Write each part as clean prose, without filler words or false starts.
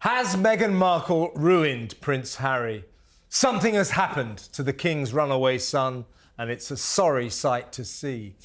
Has Meghan Markle ruined Prince Harry? Something has happened to the King's runaway son, and it's a sorry sight to see.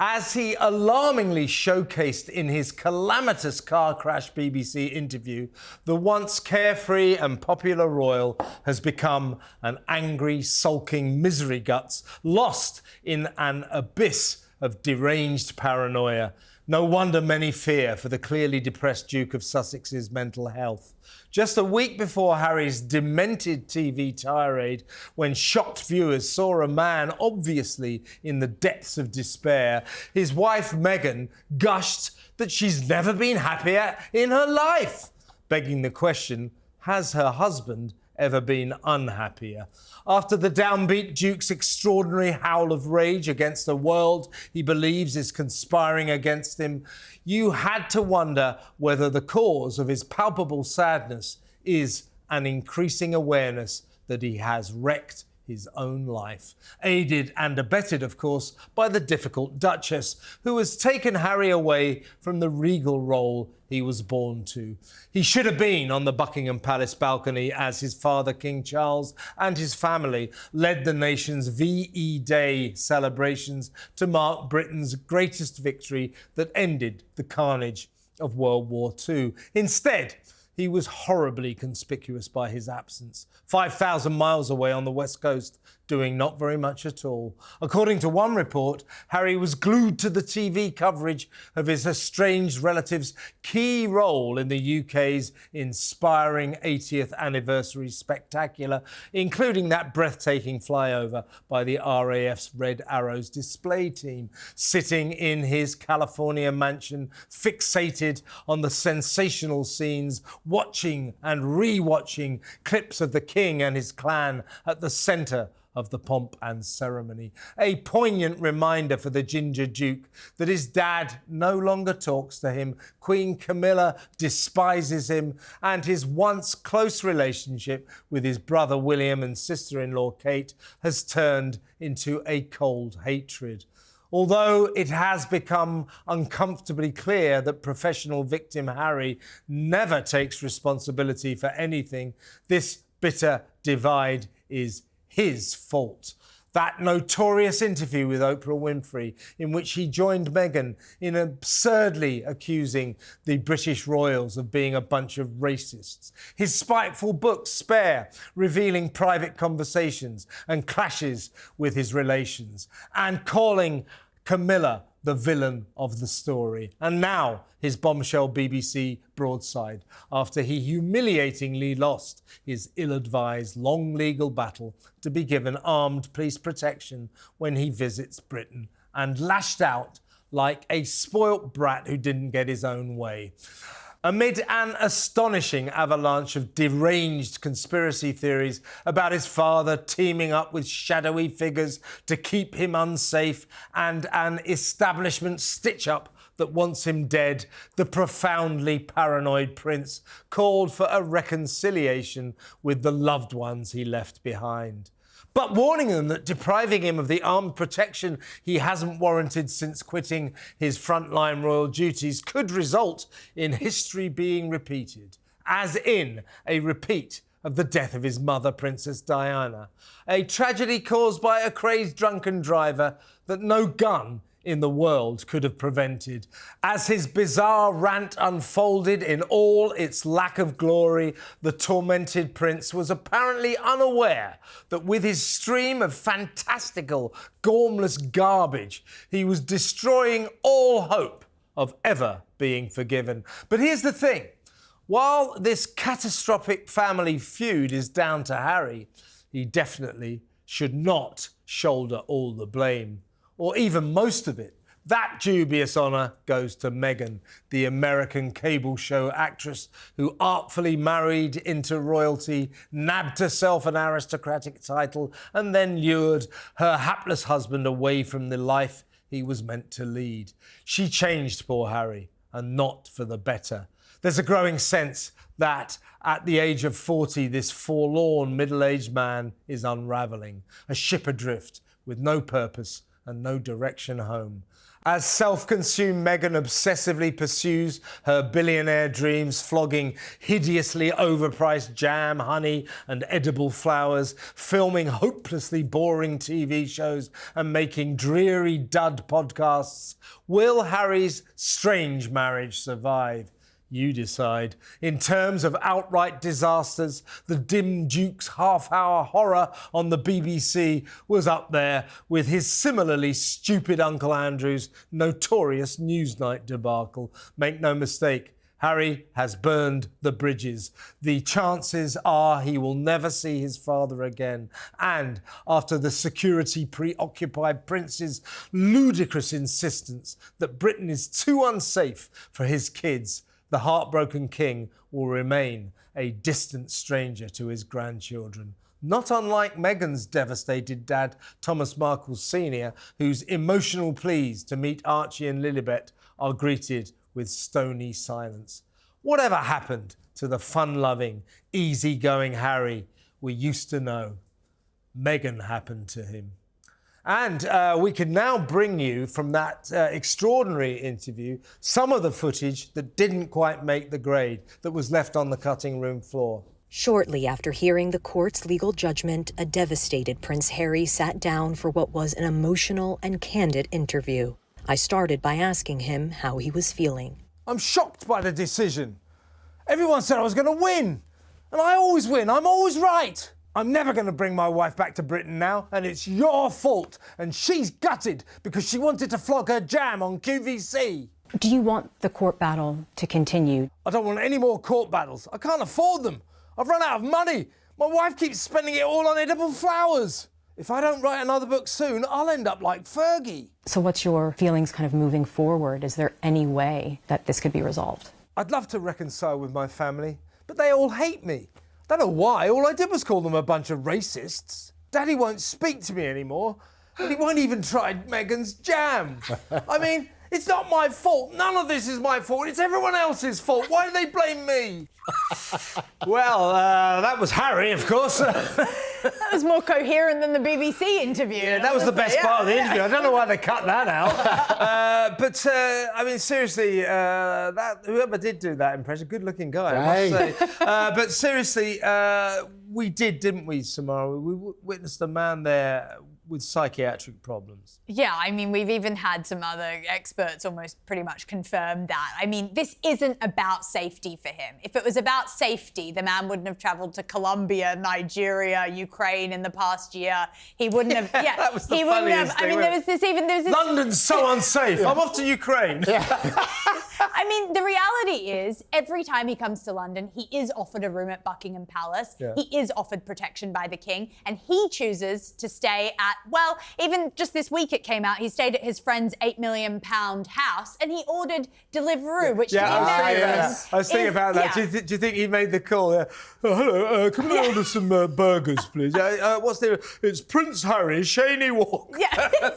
As he alarmingly showcased in his calamitous car crash BBC interview, the once carefree and popular royal has become an angry, sulking misery guts, lost in an abyss of deranged paranoia. No wonder many fear for the clearly depressed Duke of Sussex's mental health. Just a week before Harry's demented TV tirade, when shocked viewers saw a man obviously in the depths of despair, his wife Meghan gushed that she's never been happier in her life, begging the question, has her husband ever been unhappier? After the downbeat Duke's extraordinary howl of rage against a world he believes is conspiring against him, you had to wonder whether the cause of his palpable sadness is an increasing awareness that he has wrecked his own life, aided and abetted, of course, by the difficult Duchess, who has taken Harry away from the regal role he was born to. He should have been on the Buckingham Palace balcony as his father, King Charles, and his family led the nation's VE Day celebrations to mark Britain's greatest victory that ended the carnage of World War II. Instead, he was horribly conspicuous by his absence, 5,000 miles away on the West Coast, doing not very much at all. According to one report, Harry was glued to the TV coverage of his estranged relative's key role in the UK's inspiring 80th anniversary spectacular, including that breathtaking flyover by the RAF's Red Arrows display team, sitting in his California mansion, fixated on the sensational scenes, watching and re-watching clips of the King and his clan at the centre of the pomp and ceremony. A poignant reminder for the Ginger Duke that his dad no longer talks to him, Queen Camilla despises him, and his once close relationship with his brother William and sister-in-law Kate has turned into a cold hatred. Although it has become uncomfortably clear that professional victim Harry never takes responsibility for anything, this bitter divide is his fault. That notorious interview with Oprah Winfrey, in which he joined Meghan in absurdly accusing the British royals of being a bunch of racists. His spiteful book, Spare, revealing private conversations and clashes with his relations, and calling Camilla the villain of the story. And now his bombshell BBC broadside, after he humiliatingly lost his ill-advised long legal battle to be given armed police protection when he visits Britain, and lashed out like a spoilt brat who didn't get his own way. Amid an astonishing avalanche of deranged conspiracy theories about his father teaming up with shadowy figures to keep him unsafe, and an establishment stitch-up that wants him dead, the profoundly paranoid prince called for a reconciliation with the loved ones he left behind, but warning them that depriving him of the armed protection he hasn't warranted since quitting his frontline royal duties could result in history being repeated, as in a repeat of the death of his mother, Princess Diana, a tragedy caused by a crazed drunken driver that no gun in the world could have prevented. As his bizarre rant unfolded in all its lack of glory, the tormented prince was apparently unaware that with his stream of fantastical, gormless garbage, he was destroying all hope of ever being forgiven. But here's the thing. While this catastrophic family feud is down to Harry, he definitely should not shoulder all the blame, or even most of it. That dubious honour goes to Meghan, the American cable show actress who artfully married into royalty, nabbed herself an aristocratic title, and then lured her hapless husband away from the life he was meant to lead. She changed poor Harry, and not for the better. There's a growing sense that at the age of 40, this forlorn middle-aged man is unravelling, a ship adrift with no purpose and no direction home. As self-consumed Meghan obsessively pursues her billionaire dreams, flogging hideously overpriced jam, honey and edible flowers, filming hopelessly boring TV shows and making dreary dud podcasts, will Harry's strange marriage survive? You decide. In terms of outright disasters, the Dim Duke's half-hour horror on the BBC was up there with his similarly stupid Uncle Andrew's notorious Newsnight debacle. Make no mistake, Harry has burned the bridges. The chances are he will never see his father again. And after the security-preoccupied prince's ludicrous insistence that Britain is too unsafe for his kids, the heartbroken king will remain a distant stranger to his grandchildren. Not unlike Meghan's devastated dad, Thomas Markle Sr., whose emotional pleas to meet Archie and Lilibet are greeted with stony silence. Whatever happened to the fun-loving, easy-going Harry we used to know? Meghan happened to him. And we can now bring you from that extraordinary interview some of the footage that didn't quite make the grade, that was left on the cutting room floor. Shortly after hearing the court's legal judgment, a devastated Prince Harry sat down for what was an emotional and candid interview. I started by asking him how he was feeling. I'm shocked by the decision. Everyone said I was going to win. And I always win. I'm always right. I'm never going to bring my wife back to Britain now, and it's your fault. And she's gutted because she wanted to flog her jam on QVC. Do you want the court battle to continue? I don't want any more court battles. I can't afford them. I've run out of money. My wife keeps spending it all on edible flowers. If I don't write another book soon, I'll end up like Fergie. So what's your feelings kind of moving forward? Is there any way that this could be resolved? I'd love to reconcile with my family, but they all hate me. Don't know why. All I did was call them a bunch of racists. Daddy won't speak to me anymore, and he won't even try Meghan's jam. I mean, it's not my fault. None of this is my fault. It's everyone else's fault. Why do they blame me? Well, that was Harry, of course. That was more coherent than the BBC interview. Yeah, that was the best part of the interview. I don't know why they cut that out. But I mean, seriously, whoever did do that impression, good-looking guy, I must say. But seriously, we did, didn't we, Samara? We witnessed a man there with psychiatric problems. Yeah, I mean, we've even had some other experts almost pretty much confirm that. I mean, this isn't about safety for him. If it was about safety, the man wouldn't have travelled to Colombia, Nigeria, Ukraine in the past year. He wouldn't have... Yeah, that was the he wouldn't have... funniest I mean, thing. there was this... London's so unsafe. I'm off to Ukraine. I mean, the reality is, every time he comes to London, he is offered a room at Buckingham Palace. Yeah. He is offered protection by the king, and he chooses to stay at, well, even just this week it came out, he stayed at his friend's £8 million house, and he ordered Deliveroo, which to the Americans I was thinking about that. Yeah. Do you think he made the call? Hello, can I order some burgers, please? What's there? It's Prince Harry, Shaney Walk. Yeah, yeah.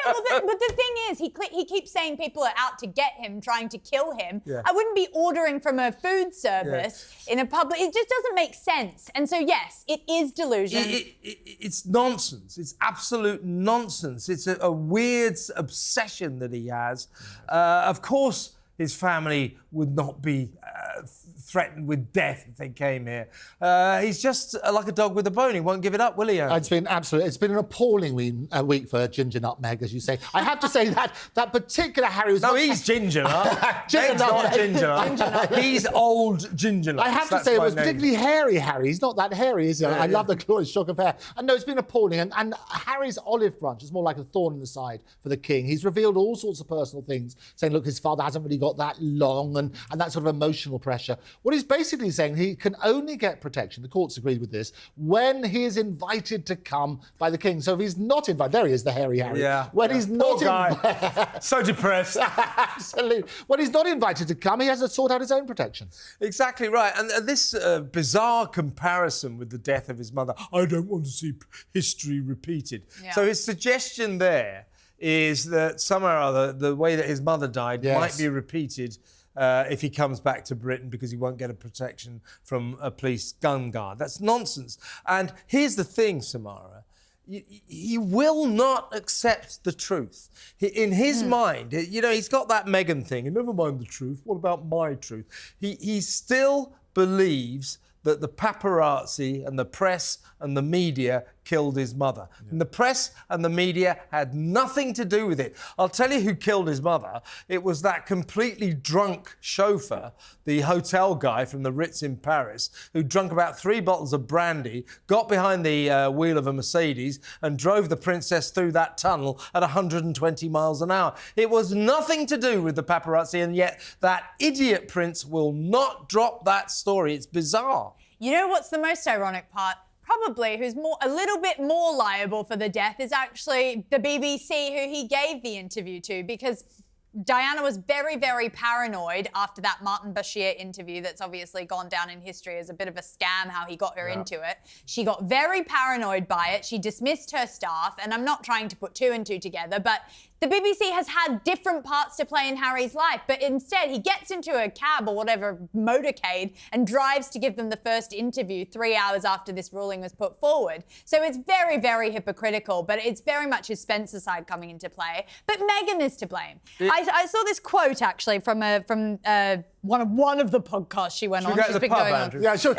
Well, but the thing is, he keeps saying people are out to get him, trying to kill him. Yeah. I wouldn't be ordering from a food service in a public. It just doesn't make sense. And so, yes, it is delusion. It's nonsense. It's absolute nonsense. It's a weird obsession that he has. Of course, his family would not be threatened with death if they came here. He's just like a dog with a bone. He won't give it up, will he? It's been an appalling week for Ginger Nutmeg, as you say. I have to say that particular Harry was... No, he's Ginger Nut. Ginger Meg's Nut. not Ginger Nut. He's old Ginger Nut. I have to say it was particularly hairy Harry. He's not that hairy, is he? I love the glorious shock of hair. And no, it's been appalling. And Harry's olive branch is more like a thorn in the side for the king. He's revealed all sorts of personal things, saying, look, his father hasn't really got that long, and that sort of emotional pressure. What he's basically saying, he can only get protection, the courts agreed with this, when he is invited to come by the king. So if he's not invited, there he is, the hairy Harry. Yeah. When he's not invited. So depressed. Absolutely. When he's not invited to come, he has to sort out his own protection. Exactly right. And this bizarre comparison with the death of his mother, I don't want to see history repeated. Yeah. So his suggestion there is that somehow the way that his mother died might be repeated if he comes back to Britain because he won't get a protection from a police gun guard. That's nonsense. And here's the thing, Samara. he will not accept the truth. In his mind, he's got that Meghan thing. And never mind the truth. What about my truth? He still believes that the paparazzi and the press and the media killed his mother. Yeah. And the press and the media had nothing to do with it. I'll tell you who killed his mother. It was that completely drunk chauffeur, the hotel guy from the Ritz in Paris, who drank about 3 bottles of brandy, got behind the wheel of a Mercedes and drove the princess through that tunnel at 120 miles an hour. It was nothing to do with the paparazzi, and yet that idiot prince will not drop that story. It's bizarre. You know what's the most ironic part? Probably who's a little bit more liable for the death is actually the BBC who he gave the interview to, because Diana was very, very paranoid after that Martin Bashir interview that's obviously gone down in history as a bit of a scam, how he got her into it. She got very paranoid by it. She dismissed her staff, and I'm not trying to put 2 and 2 together, but the BBC has had different parts to play in Harry's life, but instead he gets into a cab or whatever, motorcade, and drives to give them the first interview 3 hours after this ruling was put forward. So it's very, very hypocritical, but it's very much his Spencer side coming into play. But Meghan is to blame. I saw this quote actually from one of the podcasts she went on. She's been going on. Yeah, sure.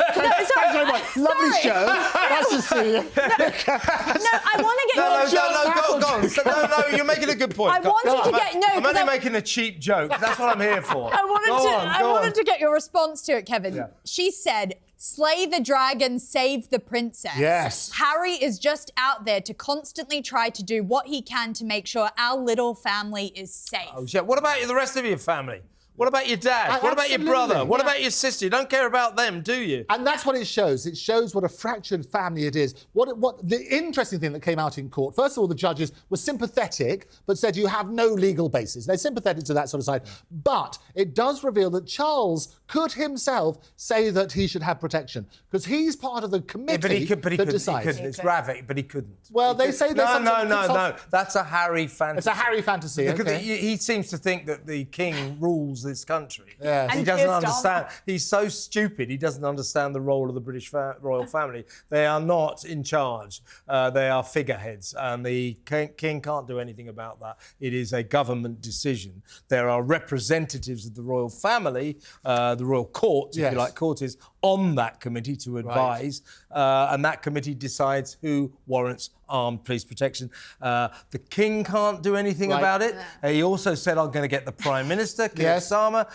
Lovely show. Nice to see you. No, I want to get No, you're making a good point. I'm only making a cheap joke. That's what I'm here for. I wanted to get your response to it, Kevin. Yeah. She said, "Slay the dragon, save the princess." Yes. Harry is just out there to constantly try to do what he can to make sure our little family is safe. Oh, shit. What about the rest of your family? What about your dad? What about your brother? What about your sister? You don't care about them, do you? And that's what it shows. It shows what a fractured family it is. What the interesting thing that came out in court, first of all, the judges were sympathetic, but said you have no legal basis. They're sympathetic to that sort of side. But it does reveal that Charles could himself say that he should have protection, because he's part of the committee that decides. It's Ravik, but he couldn't. Well, they say there's No. That's a Harry fantasy. It's a Harry fantasy. Okay. He seems to think that the king rules this country. Yes. He doesn't understand. He's so stupid. He doesn't understand the role of the British royal family. They are not in charge. They are figureheads, and the king can't do anything about that. It is a government decision. There are representatives of the royal family, the royal court, if you like, courtiers, on that committee to advise, and that committee decides who warrants armed police protection. The king can't do anything about it. He also said, I'm going to get the Prime Minister, Keir Starmer,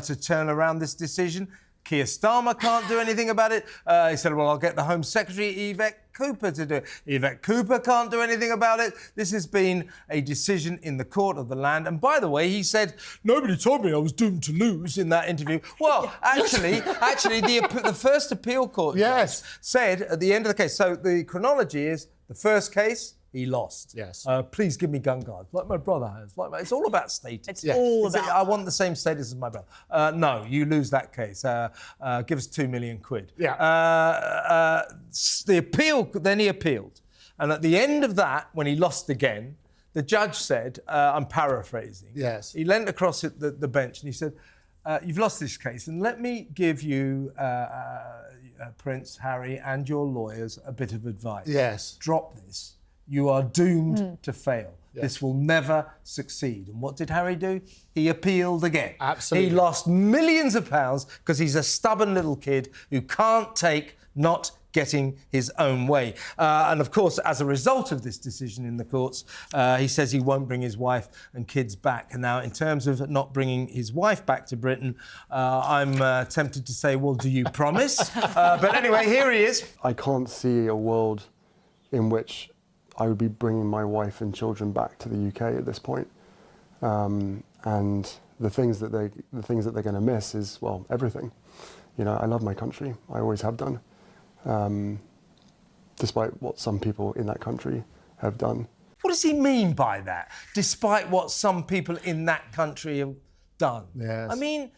to turn around this decision. Keir Starmer can't do anything about it. He said, well, I'll get the Home Secretary, Yvette Cooper, to do it. Yvette Cooper can't do anything about it. This has been a decision in the court of the land. And by the way, he said, nobody told me I was doomed to lose in that interview. Well, actually, the first appeal court said at the end of the case, so the chronology is the first case, he lost. Yes. Please give me gun guards, like my brother has. It's all about status. It's all about. I want the same status as my brother. No, you lose that case. Give us £2 million. Yeah. The appeal. Then he appealed, and at the end of that, when he lost again, the judge said, "I'm paraphrasing." Yes. He leant across at the bench and he said, "You've lost this case, and let me give you." Prince Harry and your lawyers a bit of advice. Yes. Drop this. You are doomed to fail. Yes. This will never succeed. And what did Harry do? He appealed again. Absolutely. He lost millions of pounds because he's a stubborn little kid who can't take not getting his own way. And of course, as a result of this decision in the courts, he says he won't bring his wife and kids back. And now, in terms of not bringing his wife back to Britain, I'm tempted to say, well, do you promise? But anyway, here he is. I can't see a world in which I would be bringing my wife and children back to the UK at this point. And the things that they're going to miss is, well, everything. You know, I love my country. I always have done. Despite what some people in that country have done. What does he mean by that? Despite what some people in that country have done? Yes. I mean,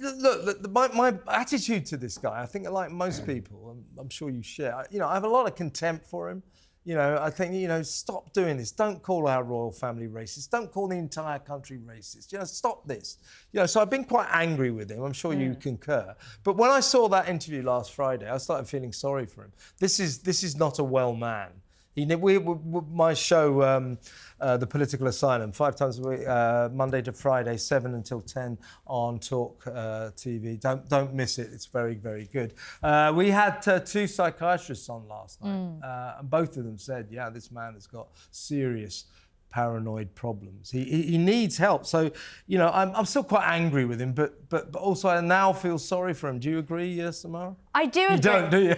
look, my attitude to this guy, I think like most people, I'm sure you share, I have a lot of contempt for him. I think, stop doing this. Don't call our royal family racist. Don't call the entire country racist. Stop this. So I've been quite angry with him. I'm sure you concur. But when I saw that interview last Friday, I started feeling sorry for him. This is not a well man. My show, The Political Asylum, 5 times a week, Monday to Friday, 7 until 10 on talkTV. Don't miss it. It's very, very good. We had 2 psychiatrists on last night, and both of them said, yeah, this man has got serious paranoid problems. He needs help. So, you know, I'm still quite angry with him, but also I now feel sorry for him. Do you agree, Samara? I do agree. You don't, do you?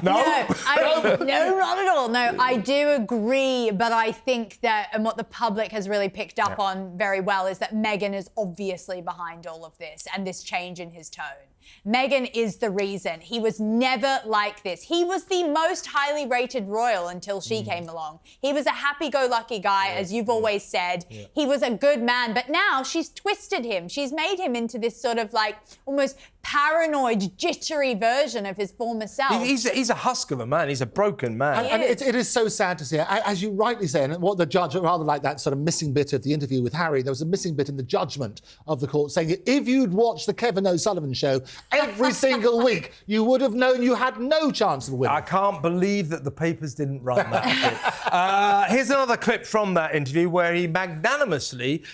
No, not at all. No, I do agree, but I think that, and what the public has really picked up on very well, is that Meghan is obviously behind all of this and this change in his tone. Meghan is the reason. He was never like this. He was the most highly rated royal until she came along. He was a happy-go-lucky guy, as you've always said. Yeah. He was a good man, but now she's twisted him. She's made him into this sort of like almost paranoid, jittery version of his former self. He's a husk of a man. He's a broken man. And it is so sad to see. As you rightly say, and what the judge, rather like that sort of missing bit of the interview with Harry, there was a missing bit in the judgment of the court saying that if you'd watched the Kevin O'Sullivan show every single week, you would have known you had no chance of winning. I can't believe that the papers didn't run that bit. Here's another clip from that interview where he magnanimously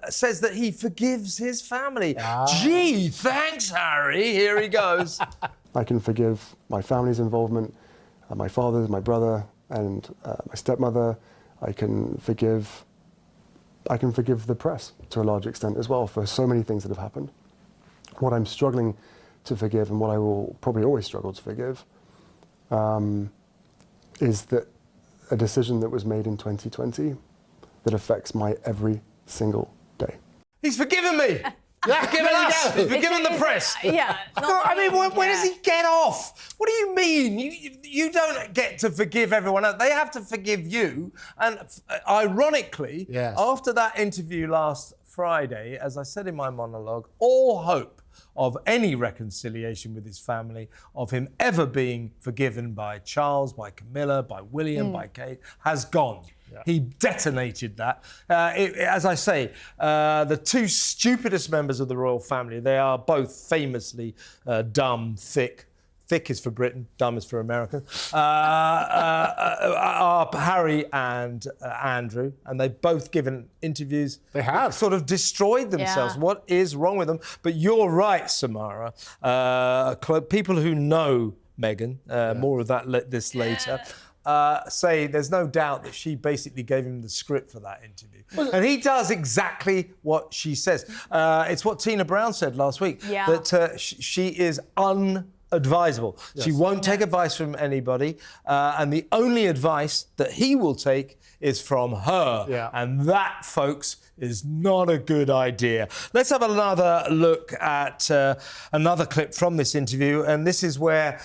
says that he forgives his family. Gee, thanks, Harry. Here he goes. I can forgive my family's involvement, my father's, my brother, and my stepmother. I can forgive the press to a large extent as well for so many things that have happened. What I'm struggling to forgive, and what I will probably always struggle to forgive, is that a decision that was made in 2020 that affects my every single day. He's forgiven me. He's forgiven us. He's forgiven the press. Yeah. I mean, when does he get off? What do you mean? You don't get to forgive everyone else. They have to forgive you. And ironically, after that interview last Friday, as I said in my monologue, all hope of any reconciliation with his family, of him ever being forgiven by Charles, by Camilla, by William, by Kate, has gone. Yeah. He detonated that. As I say, the 2 stupidest members of the royal family, they are both famously dumb, thick. Thick is for Britain, dumb is for America. Are Harry and Andrew, and they've both given interviews. They have. Sort of destroyed themselves. Yeah. What is wrong with them? But you're right, Samara. People who know Meghan, more of that this later, say there's no doubt that she basically gave him the script for that interview. And he does exactly what she says. It's what Tina Brown said last week, that she is unadvisable. Yes. She won't take advice from anybody, and the only advice that he will take is from her. Yeah. And that, folks, is not a good idea. Let's have another look at another clip from this interview, and this is where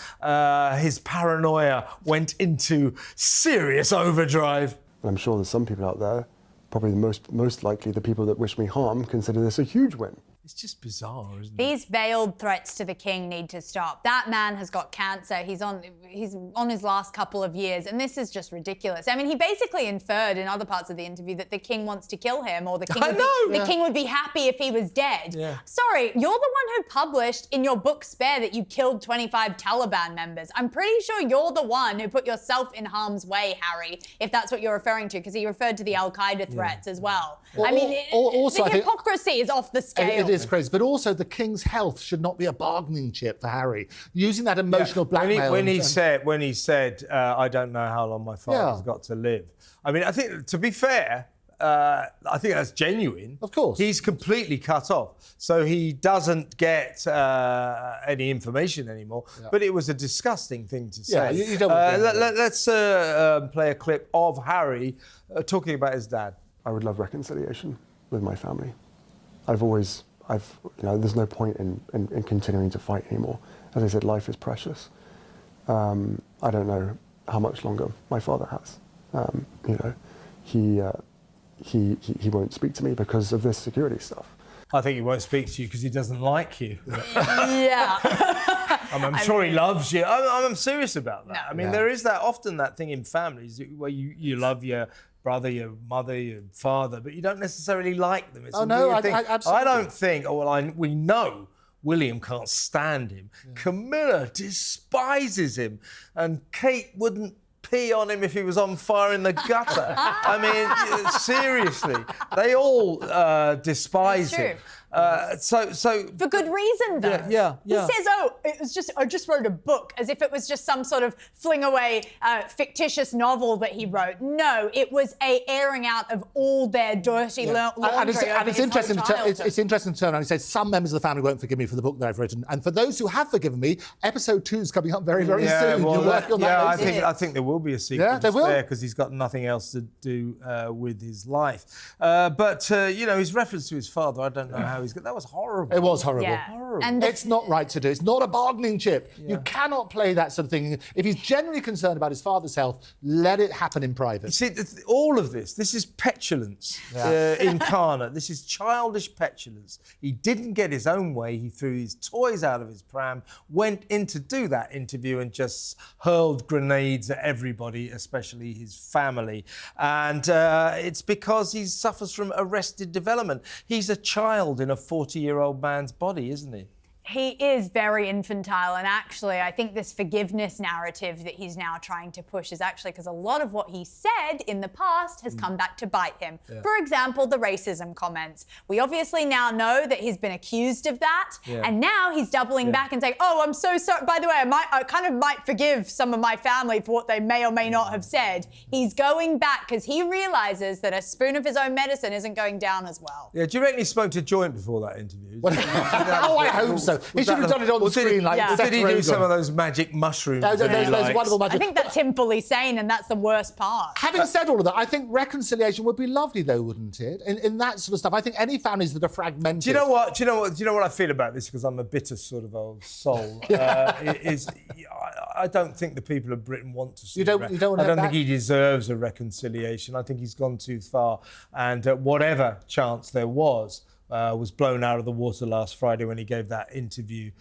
his paranoia went into serious overdrive. I'm sure there's some people out there, probably the most likely the people that wish me harm, consider this a huge win. It's just bizarre, isn't it? These veiled threats to the king need to stop. That man has got cancer. He's on his last couple of years, and this is just ridiculous. I mean, he basically inferred in other parts of the interview that the king wants to kill him, or the king would be happy if he was dead. Yeah. Sorry, you're the one who published in your book Spare that you killed 25 Taliban members. I'm pretty sure you're the one who put yourself in harm's way, Harry, if that's what you're referring to, because he referred to the Al-Qaeda threats as well. I mean, the hypocrisy is off the scale. It is crazy, but also the king's health should not be a bargaining chip for Harry. Using that emotional blackmail. When he said, I don't know how long my father's got to live. I mean, I think, to be fair, I think that's genuine. Of course. He's completely cut off. So he doesn't get any information anymore. Yeah. But it was a disgusting thing to say. Yeah, you don't let's play a clip of Harry talking about his dad. I would love reconciliation with my family. There's no point in continuing to fight anymore. As I said, life is precious. I don't know how much longer my father has. He won't speak to me because of this security stuff. I think he won't speak to you because he doesn't like you. Yeah. I'm sure he loves you. I'm serious about that. No. I mean, there is often that thing in families where you love your brother, your mother, your father, but you don't necessarily like them. It's weird thing. Absolutely. I don't think, we know William can't stand him. Yeah. Camilla despises him. And Kate wouldn't pee on him if he was on fire in the gutter. I mean, seriously, they all despise him. So for good reason, though. Yeah. He says, "Oh, it was just I just wrote a book," as if it was just some sort of fling away fictitious novel that he wrote. No, it was a airing out of all their dirty laundry. And it's interesting. It's interesting to turn around. He says some members of the family won't forgive me for the book that I've written, and for those who have forgiven me, episode 2 is coming up very, very soon. Well, You're working on that. I think there will be a sequel. Yeah, there will, because he's got nothing else to do with his life. But his reference to his father, I don't know how he's got. That was horrible. It was horrible. Yeah. Horrible. And It's not right to do. It's not a bargaining chip. Yeah. You cannot play that sort of thing. If he's genuinely concerned about his father's health, let it happen in private. See, all of this is petulance incarnate. This is childish petulance. He didn't get his own way. He threw his toys out of his pram, went in to do that interview and just hurled grenades at everybody, especially his family. And it's because he suffers from arrested development. He's a child in a 40-year-old man's body, isn't he? He is very infantile, and actually I think this forgiveness narrative that he's now trying to push is actually because a lot of what he said in the past has come back to bite him. Yeah. For example, the racism comments. We obviously now know that he's been accused of that, and now he's doubling back and saying, "Oh, I'm so sorry. By the way, I kind of might forgive some of my family for what they may or may not have said." He's going back because he realizes that a spoon of his own medicine isn't going down as well. Yeah, do you reckon he smoked a joint before that interview? Oh, I hope so. He should have done it on the screen like Yeah. Seth Did he do Rogen. some of those magic mushrooms? Those wonderful magic. I think that's him fully sane, and that's the worst part. Having said all of that, I think reconciliation would be lovely, though, wouldn't it? In that sort of stuff, I think any families that are fragmented. Do you know what I feel about this? Because I'm a bitter sort of old soul. I don't think the people of Britain want to see. You don't want I don't that? think he deserves a reconciliation. I think he's gone too far, and whatever chance there was blown out of the water last Friday when he gave that interview.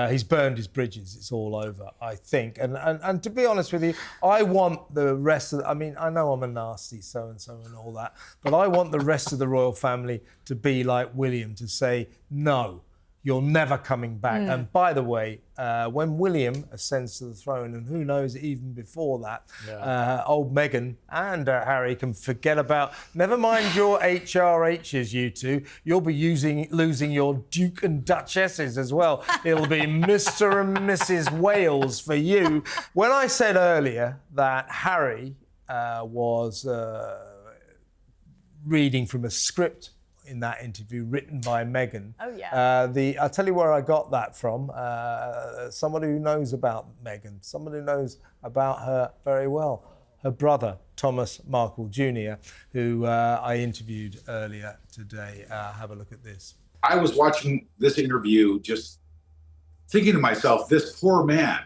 He's burned his bridges. It's all over, I think. And to be honest with you, I want the rest of... I mean, I know I'm a nasty so-and-so and all that, but I want the rest of the royal family to be like William, to say, no, you're never coming back. And by the way, when William ascends to the throne, and who knows, even before that, old Meghan and Harry can forget about, never mind your HRHs, you two, you'll be losing your Duke and Duchesses as well. It'll be Mr. and Mrs. Wales for you. When I said earlier that Harry was reading from a script in that interview written by Meghan. Oh, yeah. I'll tell you where I got that from. Somebody who knows about Meghan, somebody who knows about her very well. Her brother, Thomas Markle Jr., who I interviewed earlier today. Have a look at this. I was watching this interview just thinking to myself, this poor man.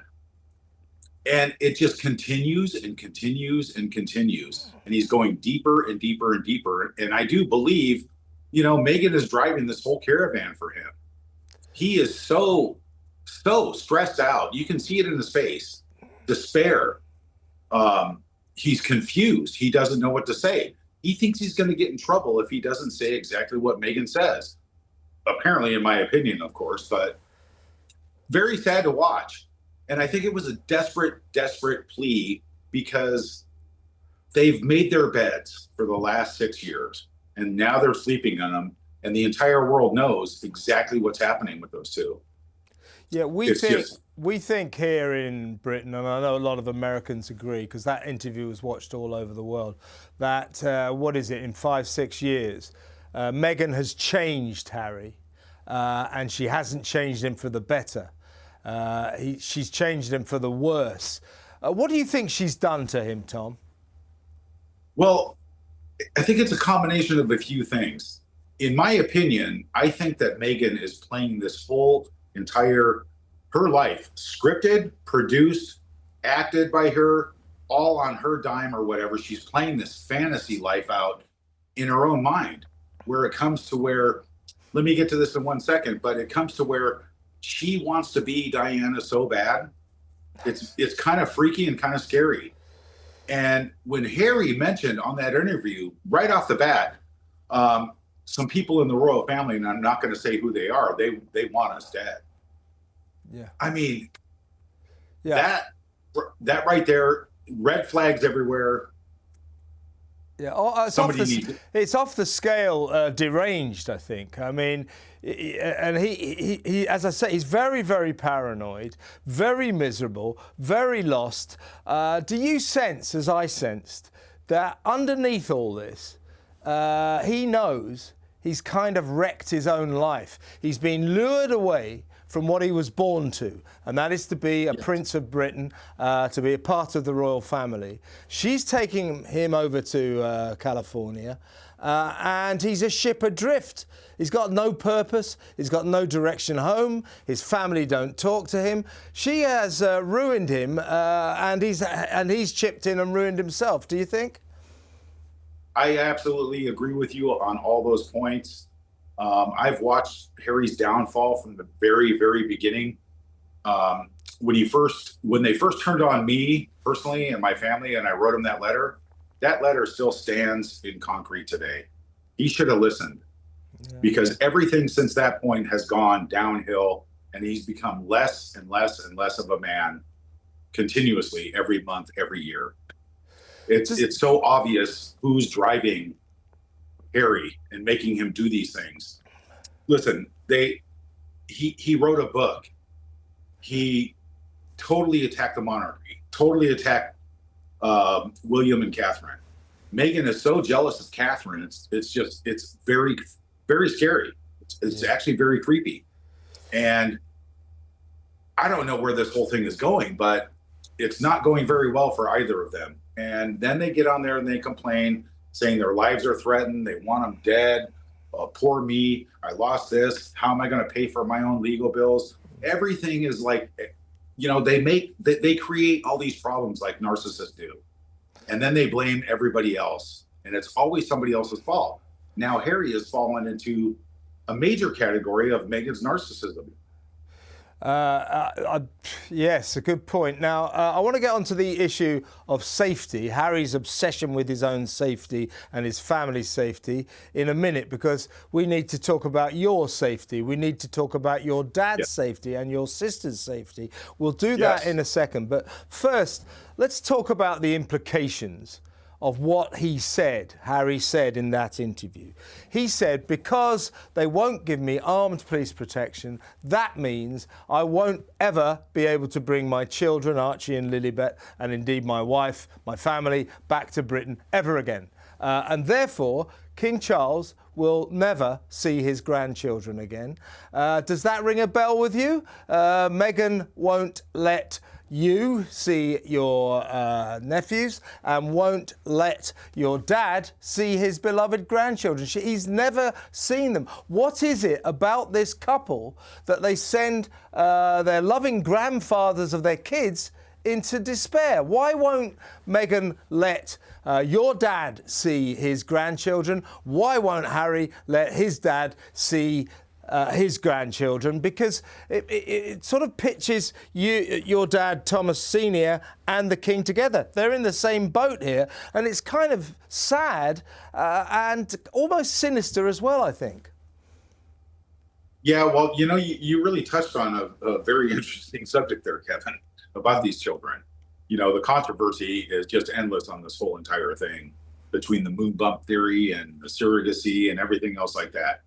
And it just continues and continues and continues. And he's going deeper and deeper and deeper. And I do believe, Meghan is driving this whole caravan for him. He is so stressed out. You can see it in his face. Despair. He's confused. He doesn't know what to say. He thinks he's going to get in trouble if he doesn't say exactly what Meghan says. Apparently, in my opinion, of course, but very sad to watch. And I think it was a desperate, desperate plea because they've made their beds for the last 6 years. And now they're sleeping on them, and the entire world knows exactly what's happening with those two. Yeah, we think here in Britain, and I know a lot of Americans agree, because that interview was watched all over the world, that, in 5-6 years, Meghan has changed Harry, and she hasn't changed him for the better. She's changed him for the worse. What do you think she's done to him, Tom? Well, I think it's a combination of a few things. In my opinion, I think that Meghan is playing this whole her life, scripted, produced, acted by her, all on her dime or whatever. She's playing this fantasy life out in her own mind, where it comes to where, let me get to this in 1 second, but it comes to where she wants to be Diana so bad. It's kind of freaky and kind of scary. And when Harry mentioned on that interview, right off the bat, some people in the royal family, and I'm not going to say who they are, they want us dead. Yeah. I mean, that right there red flags everywhere. Yeah, it's off the scale deranged, I think. I mean, and he, as I say, he's very, very paranoid, very miserable, very lost. Do you sense, as I sensed, that underneath all this, he knows he's kind of wrecked his own life? He's been lured away from what he was born to, and that is to be a Prince of Britain, to be a part of the royal family. She's taking him over to California, and he's a ship adrift. He's got no purpose. He's got no direction home. His family don't talk to him. She has ruined him, and he's chipped in and ruined himself. Do you think? I absolutely agree with you on all those points. I've watched Harry's downfall from the very, very beginning. When they first turned on me personally and my family, and I wrote him that letter still stands in concrete today. He should have listened, because everything since that point has gone downhill, and he's become less and less and less of a man continuously every month, every year. It's so obvious who's driving Harry and making him do these things. Listen, he wrote a book. He totally attacked the monarchy, totally attacked William and Catherine. Meghan is so jealous of Catherine. It's very, very scary. It's actually very creepy. And I don't know where this whole thing is going, but it's not going very well for either of them. And then they get on there and they complain, saying their lives are threatened. They want them dead. Poor me. I lost this. How am I going to pay for my own legal bills? Everything is like, they create all these problems like narcissists do. And then they blame everybody else. And it's always somebody else's fault. Now Harry has fallen into a major category of Meghan's narcissism. Yes, a good point. Now, I want to get onto the issue of safety, Harry's obsession with his own safety and his family's safety in a minute, because we need to talk about your safety. We need to talk about your dad's safety and your sister's safety. We'll do that in a second. But first, let's talk about the implications of what Harry said in that interview. He said, because they won't give me armed police protection, that means I won't ever be able to bring my children, Archie and Lilibet, and indeed my wife, my family, back to Britain ever again. And therefore, King Charles will never see his grandchildren again. Does that ring a bell with you? Meghan won't let you see your nephews and won't let your dad see his beloved grandchildren. He's never seen them. What is it about this couple that they send their loving grandfathers of their kids into despair? Why won't Meghan let your dad see his grandchildren? Why won't Harry let his dad see his grandchildren? Because it sort of pitches your dad, Thomas Sr., and the King together. They're in the same boat here, and it's kind of sad and almost sinister as well, I think. Yeah, well, you really touched on a very interesting subject there, Kevin, about these children. The controversy is just endless on this whole entire thing, between the moon bump theory and the surrogacy and everything else like that.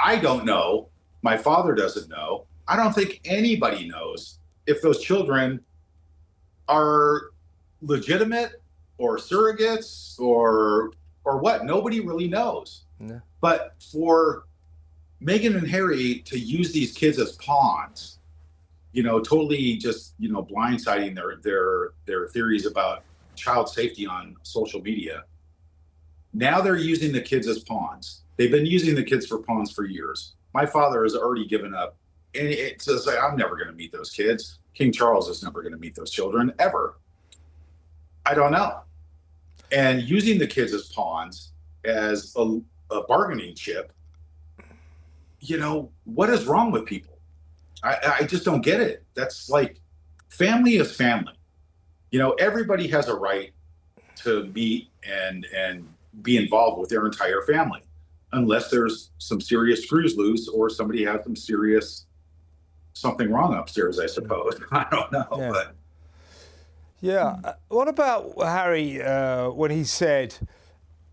I don't know. My father doesn't know. I don't think anybody knows if those children are legitimate or surrogates or what. Nobody really knows. No. But for Meghan and Harry to use these kids as pawns, totally just, blindsiding their theories about child safety on social media. Now they're using the kids as pawns. They've been using the kids for pawns for years. My father has already given up. And it says, I'm never going to meet those kids. King Charles is never going to meet those children, ever. I don't know. And using the kids as pawns, as a bargaining chip, what is wrong with people? I just don't get it. That's like, family is family. Everybody has a right to meet and be involved with their entire family, unless there's some serious screws loose or somebody has something wrong upstairs, I suppose. I don't know. Yeah. But Yeah. What about Harry when he said,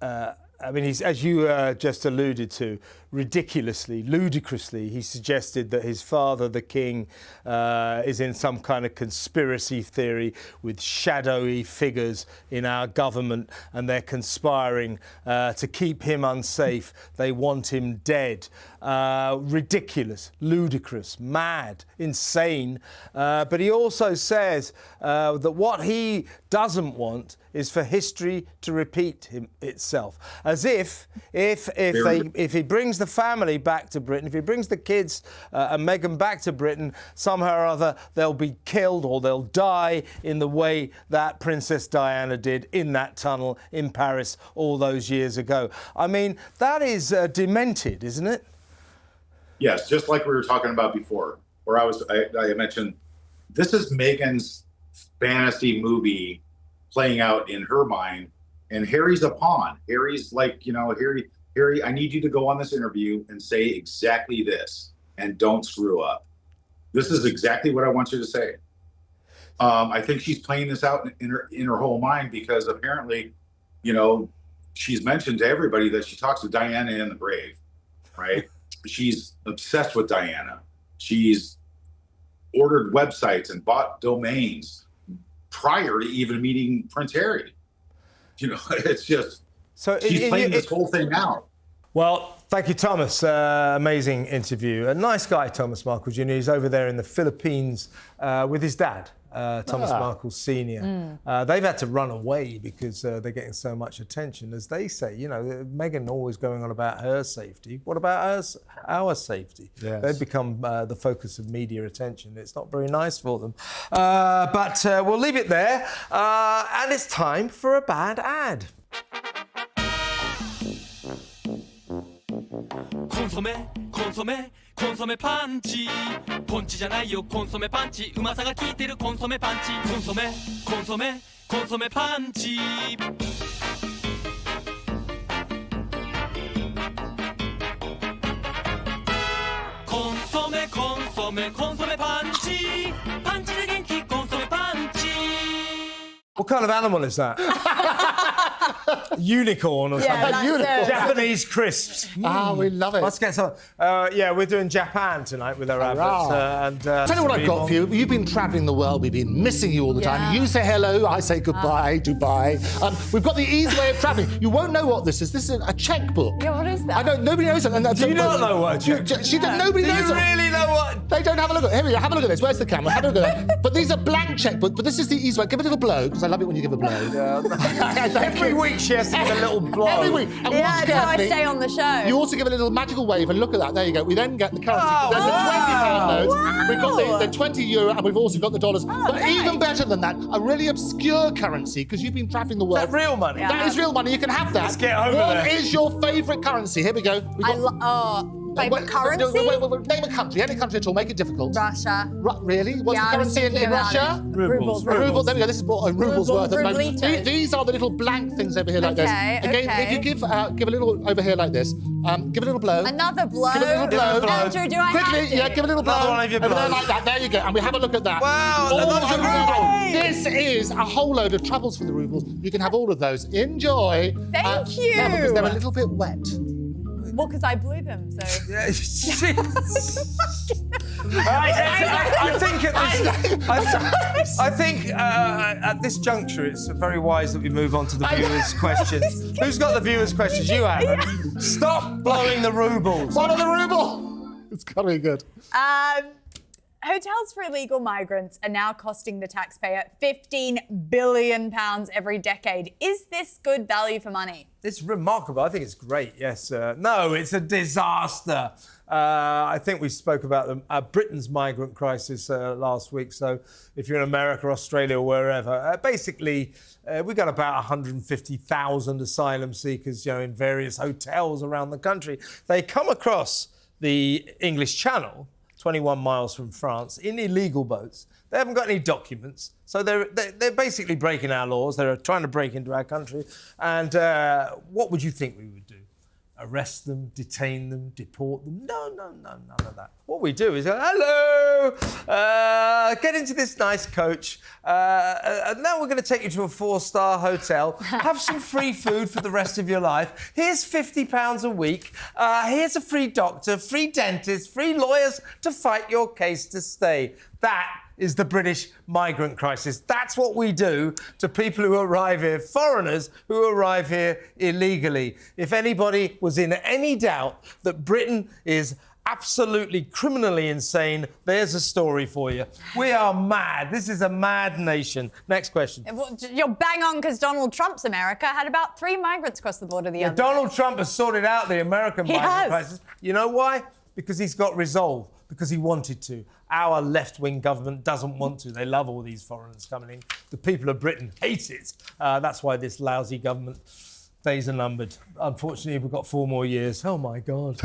I mean, as you just alluded to, ludicrously, he suggested that his father, the king, is in some kind of conspiracy theory with shadowy figures in our government, and they're conspiring to keep him unsafe. They want him dead. Ridiculous, ludicrous, mad, insane. But he also says that what he doesn't want is for history to repeat itself. As if he brings the family back to Britain, if he brings the kids and Meghan back to Britain, somehow or other they'll be killed or they'll die in the way that Princess Diana did in that tunnel in Paris all those years ago. I mean, that is demented, isn't it? Yes, just like we were talking about before, where I mentioned this is Meghan's fantasy movie playing out in her mind, and Harry's a pawn. Harry's like, Harry, I need you to go on this interview and say exactly this, and don't screw up. This is exactly what I want you to say. I think she's playing this out in her whole mind because apparently, she's mentioned to everybody that she talks to Diana in the grave, right? She's obsessed with Diana. She's ordered websites and bought domains prior to even meeting Prince Harry. It's just she's playing this whole thing out. Well, thank you, Thomas. Amazing interview. A nice guy, Thomas Markle Jr. He's over there in the Philippines with his dad, Thomas Markle Sr. They've had to run away because they're getting so much attention. As they say, Meghan always going on about her safety. What about our safety? Yes. They've become the focus of media attention. It's not very nice for them. But we'll leave it there. And it's time for a bad ad. コンソメコンソメコンソメパンチポンチじゃないよコンソメパンチうまさが効いてるコンソメパンチコンソメコンソメコンソメパンチコンソメコンソメコンソメパンチパンチで元気コンソメパンチ What kind of animal is that? Unicorn or something? Unicorn. Japanese crisps. We love it. Let's get some. We're doing Japan tonight with our adverts. Tell you what I've got for you. You've been travelling the world. We've been missing you all the time. You say hello, I say goodbye, Dubai. We've got the easy way of travelling. You won't know what this is. This is a checkbook. Yeah, what is that? I don't. Nobody knows it. Do you not know what a checkbook is? Nobody knows Do you it. really know what? They don't have a look at it. Here we go. Have a look at this. Where's the camera? Have a look at that. But these are blank checkbooks. But this is the easy way. Give a little blow, because I love it when you give a blow. Every week she has to give a little blow. Every week. And Yeah, watch that's how I carefully. stay on the show. You also give a little magical wave and look at that. There you go. We then get the currency. Oh, There's wow. a £20 note. Wow. We've got the 20 euro and we've also got the dollars. But nice. even better than that, a really obscure currency, because you've been travelling the world. Is that real money? Yeah. That is real money. You can have that. Let's get over What there. is your favourite currency? Here we go. Favourite currency? Wait, name a country. Any country at all. Make it difficult. Russia. Really? What's Yeah, the I was currency in thinking about Russia? it. Rubles. Ruble, there we go. This is what a ruble's worth at the moment. Rublitos. These are the little blank things over here like this. Okay, Again, okay. if you give a little over here like this, give a little blow. Another blow. Give it a little blow. Andrew, do I Quickly, have to? yeah, give a little blow. Another one of your Over there blows. like that. There you go. And we have a look at that. Wow, All another over ruble. This is a whole load of troubles for the rubles. You can have all of those. Enjoy. Thank you. Careful, because they're a little bit wet. Well, because I blew them, so. I think at this juncture it's very wise that we move on to the viewers' questions. Who's got the viewers' questions? You have. Stop blowing the rubles. One of the ruble. It's got to be good. Hotels for illegal migrants are now costing the taxpayer £15 billion every decade. Is this good value for money? It's remarkable. I think it's great, yes. No, it's a disaster. I think we spoke about Britain's migrant crisis last week. So if you're in America, Australia, or wherever, basically we got about 150,000 asylum seekers, in various hotels around the country. They come across the English Channel, 21 miles from France, in illegal boats. They haven't got any documents, so they're basically breaking our laws. They're trying to break into our country. And what would you think we would do? arrest them, detain them, deport them. No, none of that. What we do is, hello, get into this nice coach. And now we're going to take you to a 4-star hotel. Have some free food for the rest of your life. Here's £50 a week. Here's a free doctor, free dentist, free lawyers to fight your case to stay. That is the British migrant crisis. That's what we do to people who arrive here, foreigners who arrive here illegally. If anybody was in any doubt that Britain is absolutely criminally insane, there's a story for you. We are mad. This is a mad nation. Next question. You're bang on because Donald Trump's America had about 3 migrants cross the border the other day. Donald Trump has sorted out the American migrant crisis. You know why? Because he's got resolve. Because he wanted to. Our left-wing government doesn't want to. They love all these foreigners coming in. The people of Britain hate it. That's why this lousy government days are numbered. Unfortunately, we've got 4 more years. Oh, my God.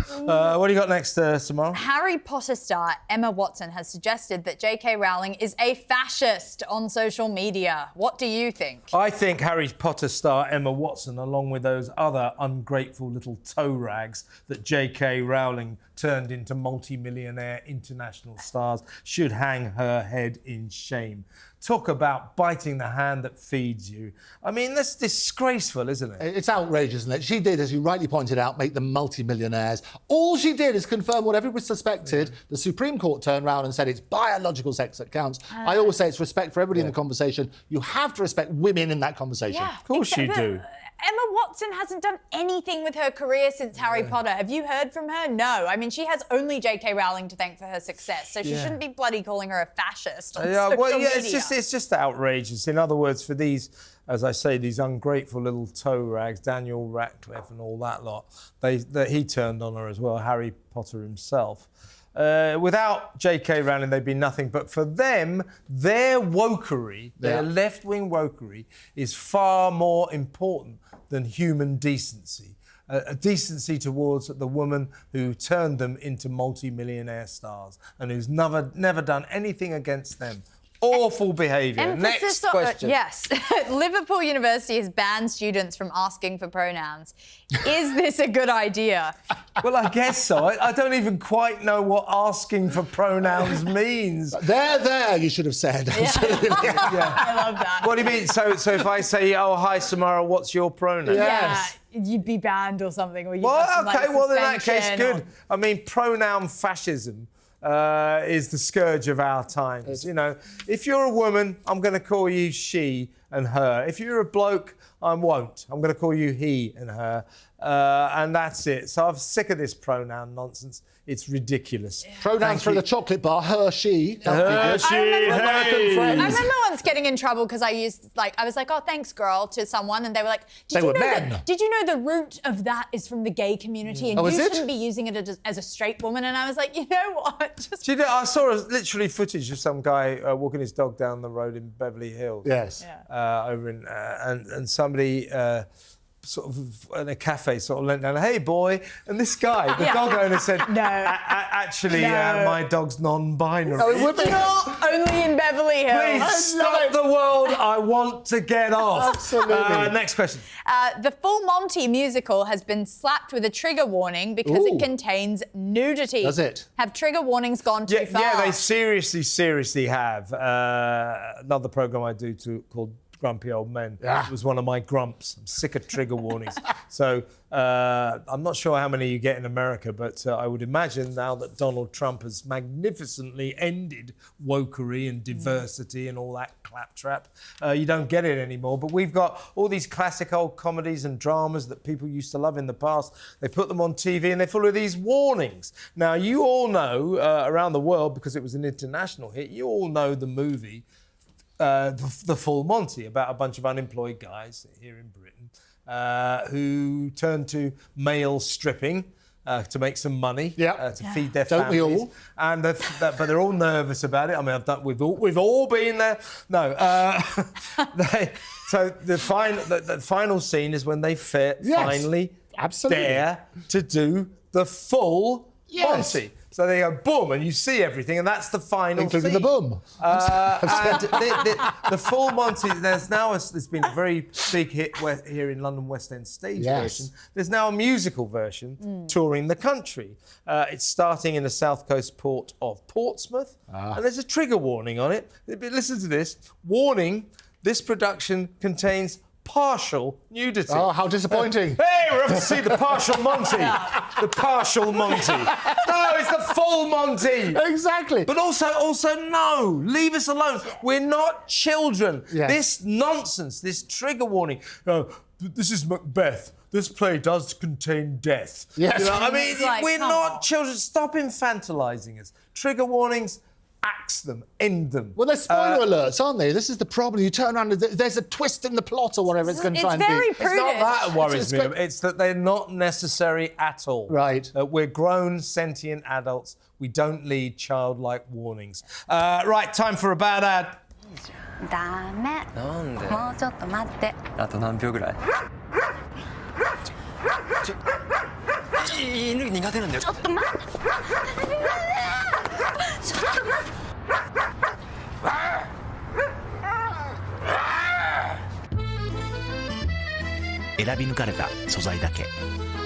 What do you got next, Samara? Harry Potter star Emma Watson has suggested that J.K. Rowling is a fascist on social media. What do you think? I think Harry Potter star Emma Watson, along with those other ungrateful little toe rags that J.K. Rowling turned into multi-millionaire international stars, should hang her head in shame. Talk about biting the hand that feeds you. I mean, that's disgraceful, isn't it? It's outrageous, isn't it? She did, as you rightly pointed out, make them multi-millionaires. All she did is confirm what everybody suspected. Yeah. The Supreme Court turned around and said it's biological sex that counts. I always say it's respect for everybody in the conversation. You have to respect women in that conversation. Yeah, of course you do. Emma Watson hasn't done anything with her career since Harry Potter. Have you heard from her? No. I mean, she has only J.K. Rowling to thank for her success, so she shouldn't be bloody calling her a fascist on social media. It's just outrageous. In other words, for these, as I say, these ungrateful little toe rags, Daniel Radcliffe and all that lot, he turned on her as well, Harry Potter himself. Without J.K. Rowling, they'd be nothing. But for them, their wokery, their left-wing wokery, is far more important than human decency. A decency towards the woman who turned them into multi-millionaire stars and who's never done anything against them. Awful behaviour. Next question. Yes. Liverpool University has banned students from asking for pronouns. Is this a good idea? Well, I guess so. I don't even quite know what asking for pronouns means. There, you should have said. Yeah. I love that. What do you mean? So if I say, oh, hi, Samara, what's your pronoun? Yes. Yeah, you'd be banned or something. Or you'd well, have some, OK, well, in that case, good. Or... I mean, pronoun fascism is the scourge of our times. You know, if you're a woman, I'm going to call you she and her. If you're a bloke, I won't. I'm going to call you he and her. And that's it. So I'm sick of this pronoun nonsense. It's ridiculous. Yeah. Pronouns for the chocolate bar, her, she. Her, she, hey. I remember once getting in trouble because I was like, oh, thanks, girl, to someone, and they were like, did you know the root of that is from the gay community, and you shouldn't be using it as a straight woman? And I was like, you know what? I saw literally footage of some guy walking his dog down the road in Beverly Hills. Yes. Yeah. Over in and somebody. Sort of in a cafe, sort of leant down, hey boy, and this guy, the dog owner, said, no, actually, my dog's non-binary. Oh, it would be not only in Beverly Hills. Please stop the world. I want to get off. Absolutely. Next question. The full Monty musical has been slapped with a trigger warning because it contains nudity. Does it? Have trigger warnings gone too far? Yeah, they seriously have. Another program I do called Grumpy Old Men. It was one of my grumps. I'm sick of trigger warnings. So I'm not sure how many you get in America, but I would imagine now that Donald Trump has magnificently ended wokery and diversity and all that claptrap, you don't get it anymore. But we've got all these classic old comedies and dramas that people used to love in the past. They put them on TV and they're full of these warnings. Now, you all know around the world, because it was an international hit, you all know the movie The Full Monty, about a bunch of unemployed guys here in Britain who turned to male stripping to make some money, to feed their families. Don't we all? And but they're all nervous about it. I mean, we've all been there. No. So the final scene is when they finally dare to do the full Monty. So they go boom, and you see everything, and that's the final Including scene. the boom. And the full Monty, there's been a very big hit here in London West End stage version. There's now a musical version touring the country. It's starting in the south coast port of Portsmouth, and there's a trigger warning on it. Listen to this. Warning, this production contains partial nudity. Oh, how disappointing. Hey, we're off to see the partial Monty. The partial Monty. No, it's the full Monty. Exactly. But also, no, leave us alone. We're not children. Yes. This nonsense, this trigger warning. This is Macbeth. This play does contain death. Yes. You know, I mean, Like, we're come not on. children. Stop infantilizing us. Trigger warnings, axe them, end them. Well, they're spoiler alerts, aren't they? This is the problem. You turn around and there's a twist in the plot or whatever it's going to try and be. It's very It's not prudent. that worries me. It's- It's that they're not necessary at all. Right. We're grown, sentient adults. We don't need childlike warnings. Right, time for a bad ad. ダメなんでもうちょっと待ってあと何秒ぐらい犬苦手なんだよちょっと待ってちょっと待って選び抜かれた素材だけ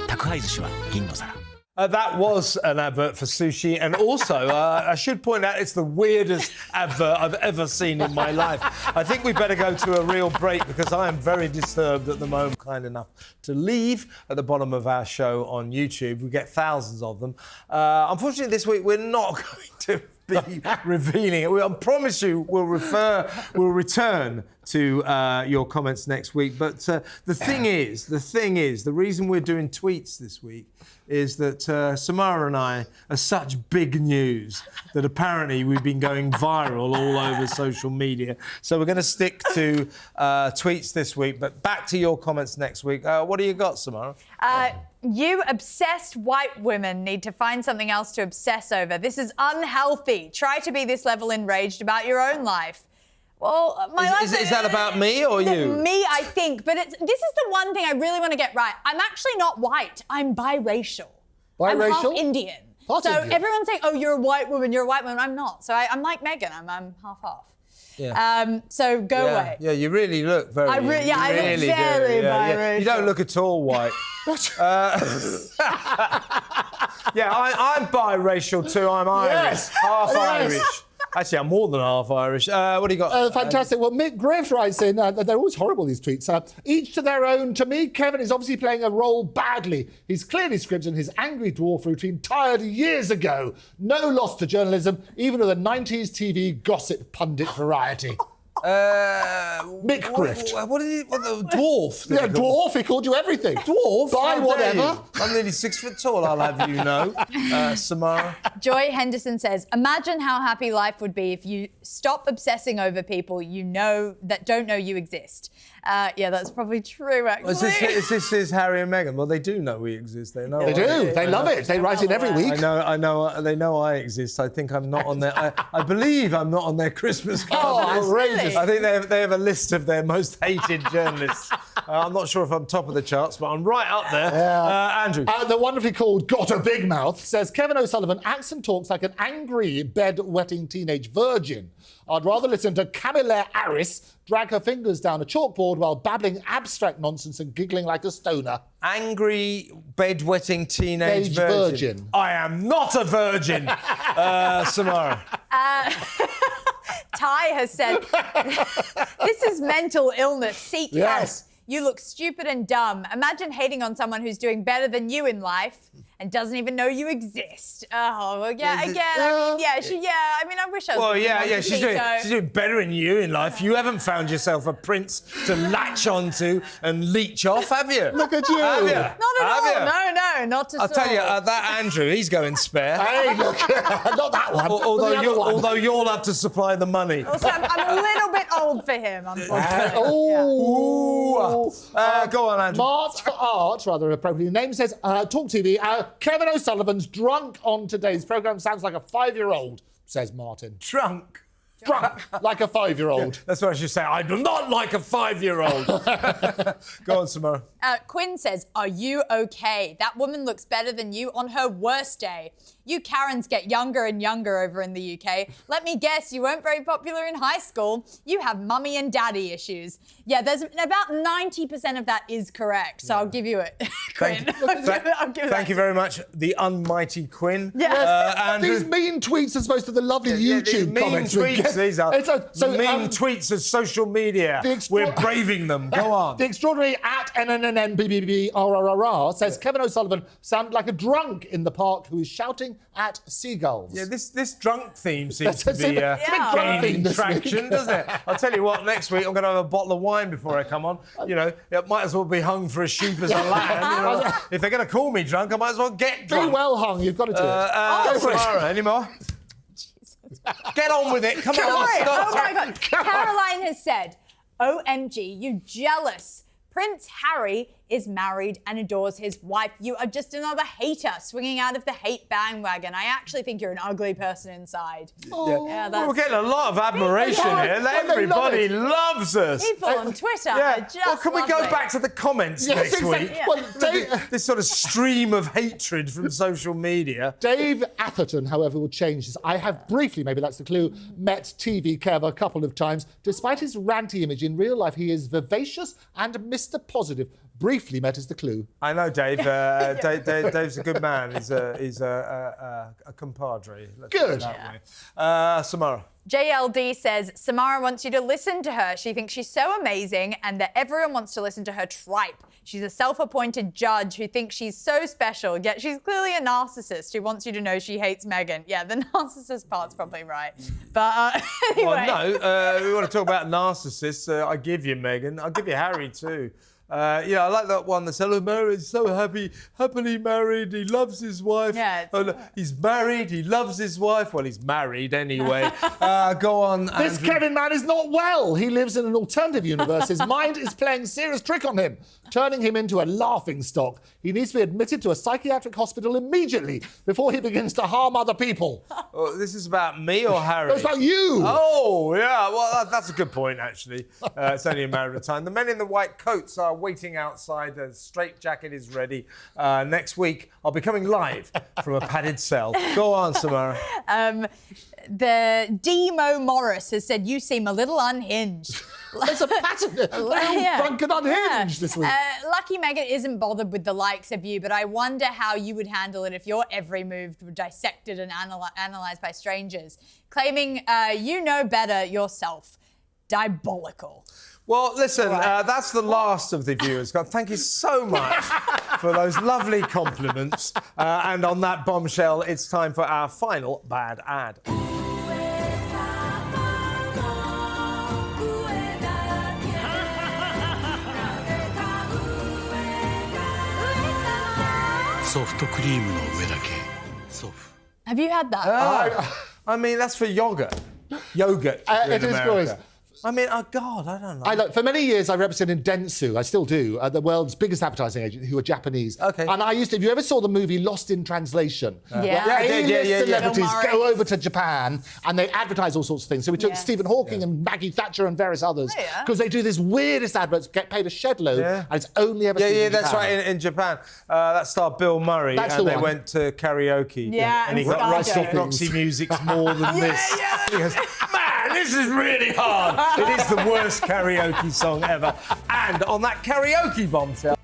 宅配寿司は銀の皿 That was an advert for sushi, and also, I should point out, it's the weirdest advert I've ever seen in my life. I think we better go to a real break because I am very disturbed at the moment. Kind enough to leave at the bottom of our show on YouTube. We get thousands of them. Unfortunately, this week we're not going to be revealing it. I promise you, we'll return to your comments next week. But the thing is, the reason we're doing tweets this week is that Samara and I are such big news that apparently we've been going viral all over social media. So we're going to stick to tweets this week, but back to your comments next week. What do you got, Samara? You obsessed white women need to find something else to obsess over. This is unhealthy. Try to be this level enraged about your own life. Well, my life Is that about me or you? Me, I think. But this is the one thing I really want to get right. I'm actually not white. I'm biracial. I'm half Biracial? Indian. Half so Indian. everyone's saying, oh, you're a white woman, you're a white woman. I'm not. So I'm like Meghan. I'm half-half. Yeah. So go away. Yeah, you really look very. I look very biracial. You don't look at all white. Yeah, I'm biracial too. I'm Irish, Yes. half Yes. Irish. Actually, I'm more than half Irish. What do you got? Fantastic. Well, Mick Griff writes in, they're always horrible, these tweets. Each to their own. To me, Kevin is obviously playing a role badly. He's clearly scripted his angry dwarf routine tired years ago. No loss to journalism, even with a 90s TV gossip pundit variety. Mick Grift. What did he? What the dwarf? Yeah, dwarf. He called you everything. Dwarf. Buy How dare whatever. you? I'm nearly 6 foot tall. I'll have you know, Samara. Joy Henderson says, imagine how happy life would be if you stop obsessing over people you know that don't know you exist. Yeah, that's probably true, actually. Is this Harry and Meghan? Well, they do know we exist. They know. They do. They love it. They write it every week. I know. They know I exist. I think I'm not on their. I believe I'm not on their Christmas card. Oh, list. outrageous. I think they have a list of their most hated journalists. I'm not sure if I'm top of the charts, but I'm right up there. Andrew. The wonderfully called Got a Big Mouth says Kevin O'Sullivan acts and talks like an angry, bed-wetting teenage virgin. I'd rather listen to Camilla Harris drag her fingers down a chalkboard while babbling abstract nonsense and giggling like a stoner. Angry, bed-wetting teenage virgin. I am not a virgin. Samara. Ty has said, this is mental illness. Seek help. Yes. You look stupid and dumb. Imagine hating on someone who's doing better than you in life and doesn't even know you exist. Oh, well, yeah, again, I mean, I wish I was. Well, living on she's Tito. doing better than you in life. You haven't found yourself a prince to latch onto and leech off, have you? Look at you. Have you? Not at all. No, not at all. I'll tell you, that Andrew, he's going spare. Hey, look, not that one. Although the other one. although you'll have to supply the money. Also, I'm a little bit old for him, unfortunately. Go on, Andrew. March for Art, rather appropriately named, says, talkTV, Kevin O'Sullivan's drunk on today's programme sounds like a 5-year-old, says Martin. Drunk. Drunk, like a 5-year-old. That's what I should say. I do not like a 5-year-old. Go on, Samara. Quinn says, are you okay? That woman looks better than you on her worst day. You Karens get younger and younger over in the UK. Let me guess, you weren't very popular in high school. You have mummy and daddy issues. Yeah, there's about 90% of that is correct, so I'll give you it, Quinn. Thank you very much, the unmighty Quinn. Yeah. These mean tweets as opposed to the lovely YouTube mean comments. we tweets, get. these are mean tweets of social media. We're braving them. Go on. The extraordinary at NNNBBBRRR says Kevin O'Sullivan sounded like a drunk in the park who is shouting at seagulls. Yeah, this drunk theme seems to be gaining gaining traction, doesn't it? I'll tell you what, next week I'm going to have a bottle of wine before I come on. You know, it might as well be hung for a sheep as a lamb. You know? If they're going to call me drunk, I might as well get drunk. Be well hung, you've got to do it. Samara, any more? Get on with it. Come on. Oh my God. Caroline has said, OMG, you jealous. Prince Harry is married and adores his wife. You are just another hater swinging out of the hate bandwagon. I actually think you're an ugly person inside. Yeah, we're getting a lot of admiration here. Everybody loves us. People on Twitter are just Well, can we go back to the comments next week? Yeah. Well, This sort of stream of hatred from social media. Dave Atherton, however, will change this. I have briefly, maybe that's the clue, met TV Kev a couple of times. Despite his ranty image, in real life, he is vivacious and Mr. Positive. Briefly met is the clue. I know, Dave. Dave's a good man. He's a compadre. Let's put it that way. Samara. JLD says, Samara wants you to listen to her. She thinks she's so amazing and that everyone wants to listen to her tripe. She's a self-appointed judge who thinks she's so special, yet she's clearly a narcissist who wants you to know she hates Meghan. Yeah, the narcissist part's probably right. But anyway. Well, no, we want to talk about narcissists. I give you Meghan. I'll give you Harry too. I like that one that said, "Oh, Mary's so happily married. He loves his wife. Yeah, he's married. He loves his wife. Well, he's married anyway." Go on. This Kevin man is not well. He lives in an alternative universe. His mind is playing a serious trick on him, turning him into a laughingstock. He needs to be admitted to a psychiatric hospital immediately before he begins to harm other people. Oh, this is about me or Harry? It's about you. Oh, yeah. Well, that's a good point, actually. It's only a matter of time. The men in the white coats are waiting outside. The straitjacket is ready. Next week, I'll be coming live from a padded cell. Go on, Samara. The Demo Morris has said, you seem a little unhinged. There's a pattern. Drunk and unhinged this week. Lucky Meghan isn't bothered with the likes of you, but I wonder how you would handle it if your every move were dissected and analysed by strangers. Claiming you know better yourself. Diabolical. Well, listen, that's the last of the viewers. God, thank you so much for those lovely compliments. And on that bombshell, it's time for our final bad ad. Have you had that? I mean, that's for yogurt. Yogurt. It is good. I mean, oh God, I don't know. For many years, I represented Dentsu, I still do, the world's biggest advertising agent, who are Japanese. Okay. And I used to, if you ever saw the movie Lost in Translation, Yeah, celebrities go over to Japan and they advertise all sorts of things. So we took Stephen Hawking and Maggie Thatcher and various others, because they do this weirdest adverts, get paid a shed load, and it's only ever seen in that's Japan. right, in Japan. That starred Bill Murray, That's and the they one. went to karaoke. Yeah, and he and got Stargate. Roxy Music's More Than This. He goes, man, this is really hard. It is the worst karaoke song ever. And on that karaoke bombshell,